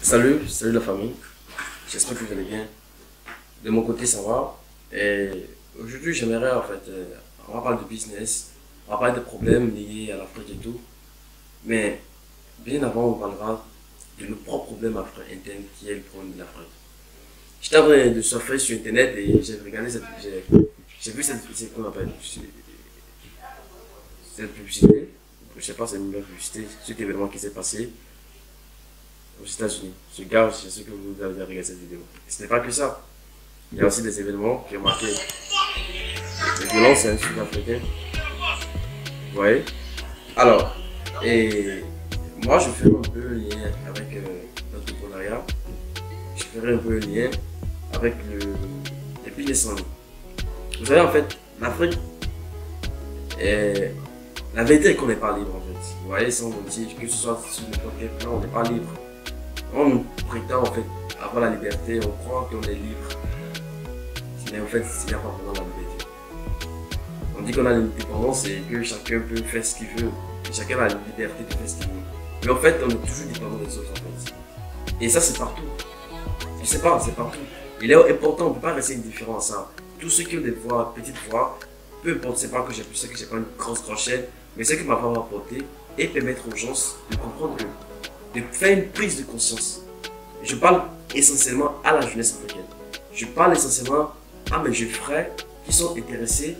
Salut la famille, j'espère que vous allez bien. De mon côté, ça va. Et aujourd'hui, j'aimerais on va parler de business, on va parler de problèmes liés à l'Afrique et tout. Mais bien avant, on parlera de nos propres problèmes internes qui est le problème de l'Afrique. J'étais en train de surfer sur internet et j'ai regardé j'ai vu cette qu'on appelle, cette publicité. Je sais pas, c'est une publicité, cet événement qui s'est passé aux États-Unis. Je sais que vous avez regardé cette vidéo. Et ce n'est pas que ça. Il y a aussi des événements qui ont marqué les violences sud-africaines. Vous voyez? Alors, et moi je fais un peu le lien avec l'entrepreneuriat. Je ferai un peu le lien avec les business en ligne. Vous savez, en fait, l'Afrique, la vérité est qu'on n'est pas libre en fait. Vous voyez, sans mentir, que ce soit sur n'importe quel plan, on n'est pas libre. On nous prétend en fait avoir la liberté, on croit qu'on est libre. Mais en fait, il n'y a pas vraiment la liberté. On dit qu'on a l'indépendance et que chacun peut faire ce qu'il veut. Et chacun a la liberté de faire ce qu'il veut. Mais en fait, on est toujours dépendant des autres en fait. Et ça, c'est partout. Je sais pas, c'est partout. Il est important, on ne peut pas rester indifférent à ça. Tous ceux qui ont des voix, petites voix, peu importe, c'est pas que j'ai plus ça, que j'ai pas une grosse chaîne, mais c'est que ma femme m'a apporté et permettre aux gens de comprendre de faire une prise de conscience. Je parle essentiellement à la jeunesse africaine. Je parle essentiellement à mes jeunes frères qui sont intéressés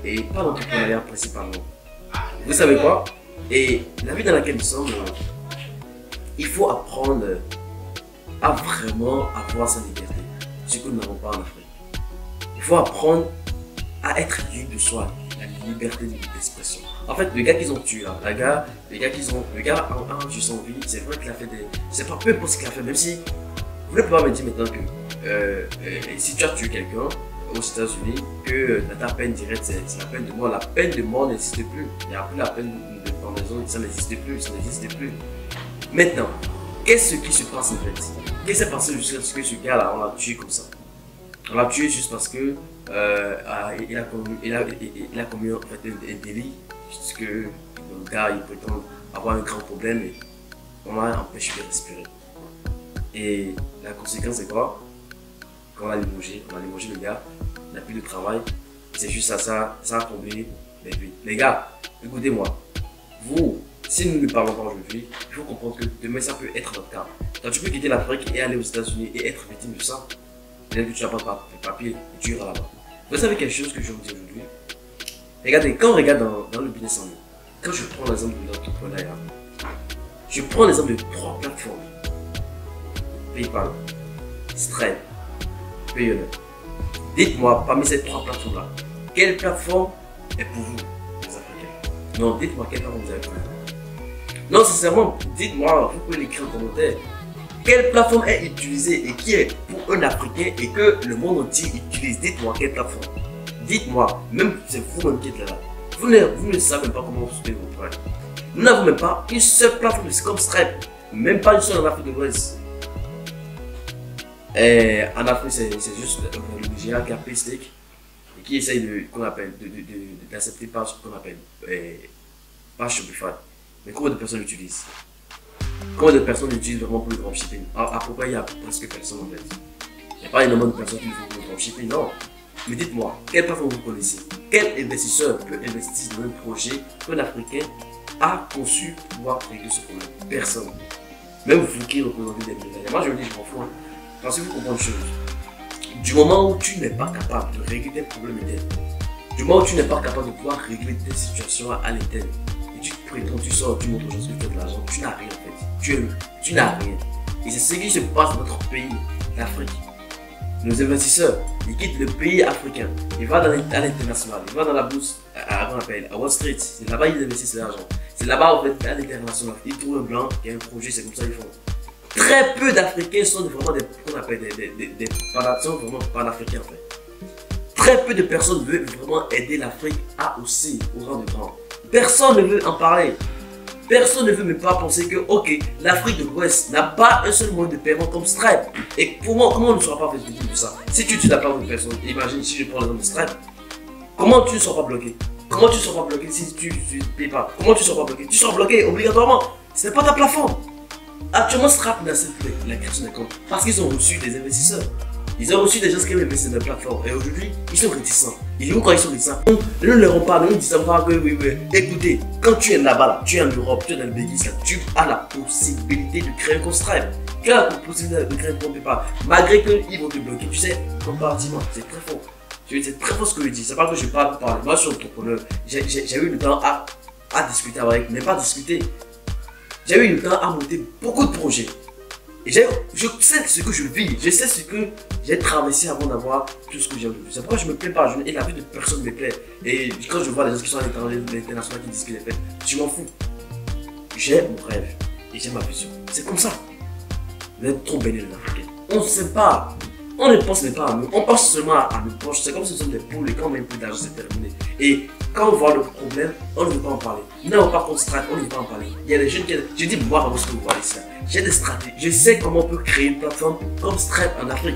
et pas l'entrepreneuriat principalement. Vous savez quoi? Et la vie dans laquelle nous sommes, il faut apprendre à vraiment avoir sa liberté, ce que nous n'avons pas en Afrique. Il faut apprendre à être libre de soi, la liberté d'expression. En fait, le gars qu'ils ont tué là, le gars en tuant son vie, c'est vrai qu'il a fait des. C'est pas peu importe ce qu'il a fait, même si vous ne pouvez pas me dire maintenant que si tu as tué quelqu'un aux États-Unis, que ta peine directe c'est la peine de mort. La peine de mort n'existe plus. Il n'y a plus la peine de pendaison, ça n'existe plus, ça n'existe plus. Maintenant, qu'est-ce qui se passe en fait? Qu'est-ce qui s'est passé jusqu'à ce que ce gars-là, on l'a tué comme ça? On l'a tué juste parce que il a commis en fait, un délit, puisque le gars il prétend avoir un grand problème et on l'a empêché de respirer. Et la conséquence c'est quoi? Quand on l'a limogé le gars, il n'a plus de travail, c'est juste ça a tombé les vies. Les gars, écoutez-moi, vous, si nous ne parlons pas aujourd'hui, il faut comprendre que demain ça peut être notre cas. Donc tu peux quitter l'Afrique et aller aux États-Unis et être victime de ça. Peut-être que tu n'as pas de papier et tu iras là-bas. Vous savez quelque chose que je vais vous dire aujourd'hui? Regardez, quand on regarde dans le business en ligne, quand je prends l'exemple de l'entrepreneuriat, je prends l'exemple de 3 plateformes. PayPal, Stripe, Payoneer. Dites-moi, parmi ces 3 plateformes-là, quelle plateforme est pour vous, les Africains? Non, dites-moi quelle plateforme vous avez pour vous. Non, sincèrement, dites-moi, vous pouvez l'écrire en commentaire. Quelle plateforme est utilisée et qui est pour un Africain et que le monde entier utilise? Dites-moi quelle plateforme. Dites-moi, même c'est vous-même qui êtes là. Vous ne savez même pas comment vous soutenez vos problèmes. Nous n'avons même pas une seule plateforme comme Stripe. Même pas une seule en Afrique de l'Ouest. En Afrique, c'est juste le géant qui a Paystack et qui essaye d'accepter pas ce qu'on appelle pas Shopify. Mais combien de personnes l'utilisent? Combien de personnes l'utilisent vraiment pour le dropshipping? À peu près, il y a presque personne en fait. Il n'y a pas énormément de personnes qui le font pour le dropshipping, non. Mais dites-moi, quelle plateforme vous connaissez? Quel investisseur peut investir dans un projet qu'un Africain a conçu pour pouvoir régler ce problème? Personne. Même vous qui représentez des millionnaires. Moi je me dis, je m'en fous. Parce que vous comprenez une chose. Du moment où tu n'es pas capable de régler tes problèmes internes, du moment où tu n'es pas capable de pouvoir régler tes situations à l'interne, et tu prétends, tu sors, tu montres aux gens que tu as de l'argent, tu n'as rien en fait. Tu n'as rien. Et c'est ce qui se passe dans notre pays, l'Afrique. Nos investisseurs, ils quittent le pays africain, ils vont à l'international, ils vont dans la bourse, à Wall Street, c'est là-bas qu'ils investissent l'argent. C'est là-bas en fait, à l'international, ils trouvent un blanc, il y a un projet, c'est comme ça qu'ils font. Très peu d'Africains sont vraiment des nations vraiment panafricains en fait. Très peu de personnes veulent vraiment aider l'Afrique à hausser au rang de grand. Personne ne veut en parler. Personne ne veut même pas penser que, ok, l'Afrique de l'Ouest n'a pas un seul moyen de paiement comme Stripe. Et comment on ne sera pas fait de ça? Si tu n'as pas une personne, imagine si je prends l'exemple de Stripe, comment tu ne seras pas bloqué? Comment tu ne seras pas bloqué si tu ne payes pas? Comment tu ne seras pas bloqué? Tu seras bloqué obligatoirement. Ce n'est pas ta plateforme. Actuellement, Stripe n'accepte plus la création des comptes parce qu'ils ont reçu des investisseurs. Ils ont reçu des gens qui ont investi dans la plateforme. Et aujourd'hui, ils sont réticents. Et pourquoi ils sont réticents? Nous ne leur parlons pas, nous ne disons pas que oui. Écoutez, quand tu es là-bas, là, tu es en Europe, tu es dans le Belgique, tu as la possibilité de créer un compte Stripe. Tu as la possibilité de créer un compte PayPal. Malgré qu'ils vont te bloquer, tu sais, comparativement, c'est très fort. C'est très fort ce que je dis. C'est pas que je parle pour parler. Moi, je suis entrepreneur. J'ai eu le temps à discuter avec, mais pas discuter. J'ai eu le temps à monter beaucoup de projets. Et je sais ce que je vis, je sais ce que j'ai traversé avant d'avoir tout ce que j'ai aujourd'hui. C'est pourquoi je me plains pas, et la vie de personne ne me plaît. Et quand je vois les gens qui sont à l'étranger, l'international qui disent qu'ils les fait, je m'en fous. J'ai mon rêve et j'ai ma vision. C'est comme ça. Vous êtes trop bénis les Africains. On ne sait pas. On ne pense même pas à nous. On pense seulement à nos poches. C'est comme si ce sont des poules et quand on met plus d'argent, c'est terminé. Et quand on voit le problème, on ne veut pas en parler. Non, pas contre Stripe, on ne veut pas en parler. Il y a des jeunes qui... Je dis, moi, ce que vous voyez ici. J'ai des stratégies. Je sais comment on peut créer une plateforme comme Stripe en Afrique.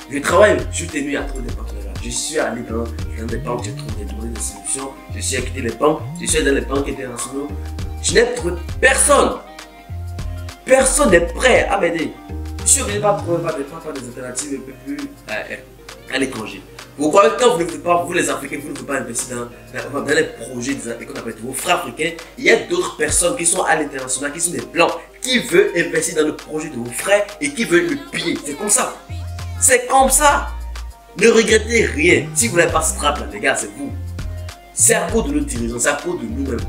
Je travaille jour et nuit à trouver des partenariats. Je suis allé dans des banques, j'ai trouvé des solutions. Je suis à quitter les banques. Je suis dans les banques internationales. Je n'ai trouvé personne. Personne n'est prêt à m'aider. Je suis obligé de pas trouver des alternatives un peu plus à l'étranger. Vous croyez que quand vous ne voulez pas, vous les Africains, vous ne voulez pas investir dans les projets qu'on appelle vos frères africains, il y a d'autres personnes qui sont à l'international, qui sont des blancs, qui veulent investir dans le projet de vos frères et qui veulent le piller. C'est comme ça. C'est comme ça. Ne regrettez rien. Si vous n'avez pas ce trap là, les gars, c'est vous. C'est à cause de nos dirigeants, c'est à cause de nous-mêmes.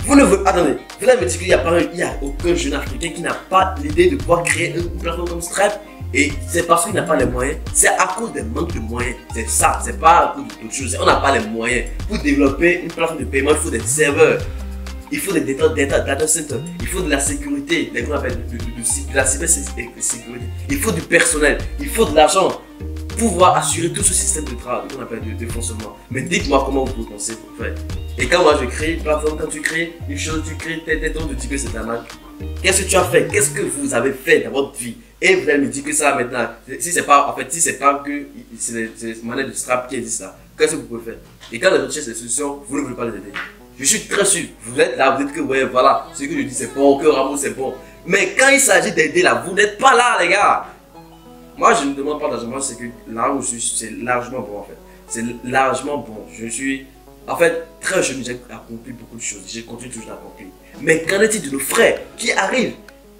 Vous ne voulez... Attendez, vous allez me dire qu'il n'y a aucun jeune africain qui n'a pas l'idée de pouvoir créer une plateforme comme Stripe. Et c'est parce qu'il n'a pas les moyens, c'est à cause des manques de moyens. C'est ça, c'est pas à cause d'autre chose. On n'a pas les moyens. Pour développer une plateforme de paiement, il faut des serveurs, il faut des data centers, il faut de la sécurité, de la cybersécurité, il faut du personnel, il faut de l'argent pour pouvoir assurer tout ce système de travail qu'on appelle de fonctionnement. Mais dites-moi comment vous pensez pour faire. Et quand moi je crée une plateforme, quand tu crées une chose, tu crées tes on te dit que c'est un Mac. Qu'est-ce que tu as fait? Qu'est-ce que vous avez fait dans votre vie? Et vous allez me dire que ça maintenant, si c'est pas que c'est les manettes de Stripe qui existent là, qu'est-ce que vous pouvez faire? Et quand les autres cherchent des solutions, vous ne voulez pas les aider. Je suis très sûr, vous êtes là, vous dites que ouais, voilà, ce que je dis c'est bon, que Ramo c'est bon. Mais quand il s'agit d'aider là, vous n'êtes pas là les gars. Moi je ne demande pas d'argent, c'est que là où je suis, c'est largement bon en fait. C'est largement bon. Je suis, en fait, très jeune, j'ai accompli beaucoup de choses, j'ai continué toujours d'accomplir. Mais qu'en est-il de nos frères qui arrivent?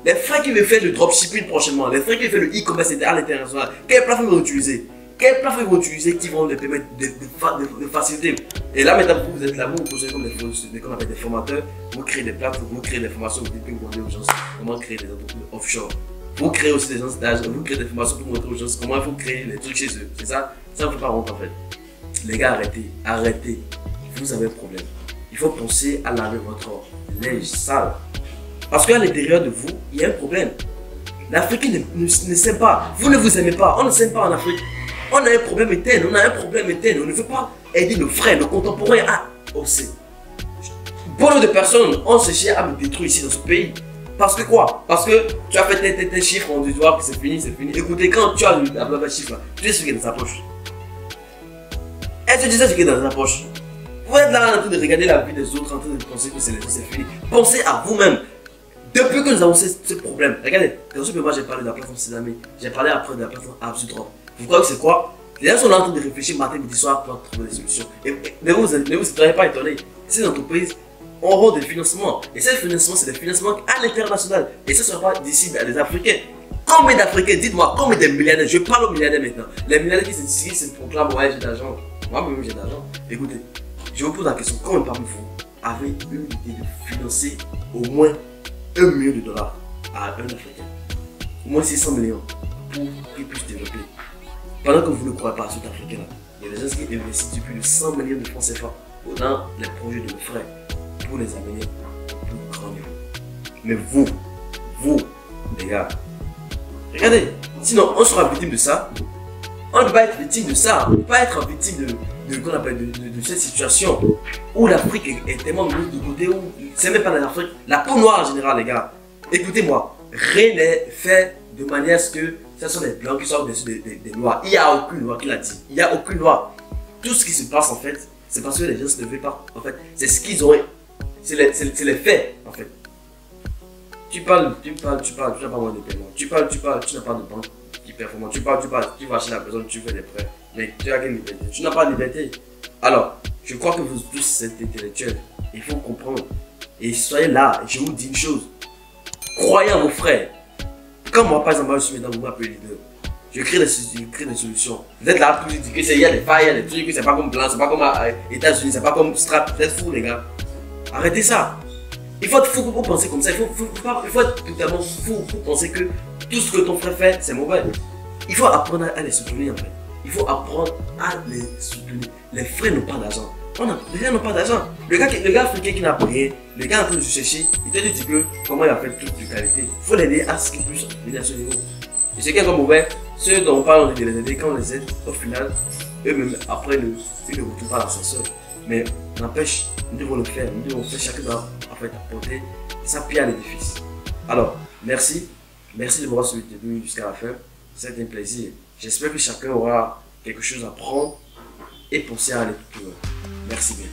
Les frères qui veulent faire le dropshipping prochainement, les frères qui veulent faire le e-commerce à l'international, quelle plateforme ils vont utiliser? Quelle plateforme ils vont utiliser qui vont les permettre de faciliter? Et là maintenant vous êtes là, vous posez comme des formateurs, vous créez des plateformes, vous créez des formations, vous dites que vous demandez aux gens comment créer des entreprises offshore. Vous créez aussi des gens d'âge, vous créez des formations pour montrer aux gens comment il faut créer les trucs chez eux. C'est ça, ça ne fait pas honte en fait. Les gars, arrêtez. Vous avez un problème. Il faut penser à laver votre linge sale. Parce qu'à l'intérieur de vous, il y a un problème. L'Africain ne s'aime pas. Vous ne vous aimez pas. On ne s'aime pas en Afrique. On a un problème éternel. On a un problème éternel. On ne veut pas aider nos frères, nos contemporains à aussi. Beaucoup de personnes ont cherché à me détruire ici dans ce pays. Parce que quoi? Parce que tu as fait tes chiffres, on dit que c'est fini, c'est fini. Écoutez, quand tu as le chiffre, tu sais ce qui est dans sa poche. Est-ce que tu sais ce qui est dans sa poche? Vous êtes là en train de regarder la vie des autres, en train de penser que c'est fini. Pensez à vous-même. Depuis que nous avons ce problème, regardez, dans ce moment j'ai parlé de la plateforme Sésame, j'ai parlé après de la plateforme Absudrop. Vous croyez que c'est quoi? Les gens sont là en train de réfléchir matin, midi, soir pour trouver des solutions. Et ne vous soyez pas étonnés. Ces entreprises auront des financements. Et ces financements, c'est des financements à l'international. Et ce ne sera pas d'ici des Africains. Combien d'Africains, dites-moi, combien de milliardaires? Je parle aux milliardaires maintenant. Les milliardaires qui se proclament, ouais, j'ai d'argent. Moi-même, j'ai d'argent. Écoutez, je vous pose la question, combien parmi vous avez une idée de financer au moins $1 million à un Africain, au moins 600 millions pour qu'il puisse développer. Pendant que vous ne croyez pas à cet Africain-là, il y a des gens qui investissent plus de 100 millions de francs CFA dans les projets de nos frères pour les amener au plus grand niveau. Mais vous, les gars, regardez, sinon on sera victime de ça. On ne peut pas être victime de ça, on ne peut pas être victime de cette situation où l'Afrique est tellement mise de côté, où c'est même pas l'Afrique, la peau noire en général, les gars. Écoutez-moi, rien n'est fait de manière à ce que ce sont les blancs qui sortent des lois. Il n'y a aucune loi qui l'a dit. Il n'y a aucune loi. Tout ce qui se passe en fait, c'est parce que les gens ne veulent pas. En fait, c'est ce qu'ils ont. C'est les faits en fait. tu n'as pas moins de paiement. Tu n'as pas de banque qui performe. Tu vas chez la personne, tu fais des prêts. Mais tu as quelle liberté? Tu n'as pas de liberté. Alors, je crois que vous tous êtes intellectuels. Il faut comprendre. Et soyez là, je vous dis une chose. Croyez en vos frères. Comme moi, par exemple, je suis maintenant un peu leader. Je crée des solutions. Vous êtes là pour dire qu'il y a des failles, il y a des trucs, c'est pas comme Blanc, c'est pas comme États-Unis, c'est pas comme Strap. Vous êtes fous, les gars. Arrêtez ça. Il faut penser comme ça. Il faut être totalement fou pour penser que tout ce que ton frère fait, c'est mauvais. Il faut apprendre à les soutenir en fait. Il faut apprendre à les soutenir. Les frères n'ont pas d'argent. Les frères n'ont pas d'argent. Le gars africain qui n'a pas rien, le gars en train de chercher, il te dit que comment il a fait tout de qualité. Il faut l'aider à ce qu'il puisse venir à ce niveau. Et ce qui est mauvais, ceux dont on parle de les aider, quand on les aide, au final, eux-mêmes, après, ils ne retrouvent pas l'ascenseur. Mais n'empêche, nous devons le faire. Nous devons faire, chacun doit en fait apporter sa pierre à l'édifice. Alors, merci. Merci de m'avoir suivi jusqu'à la fin. C'était un plaisir. J'espère que chacun aura quelque chose à prendre et penser à aller plus loin. Merci bien.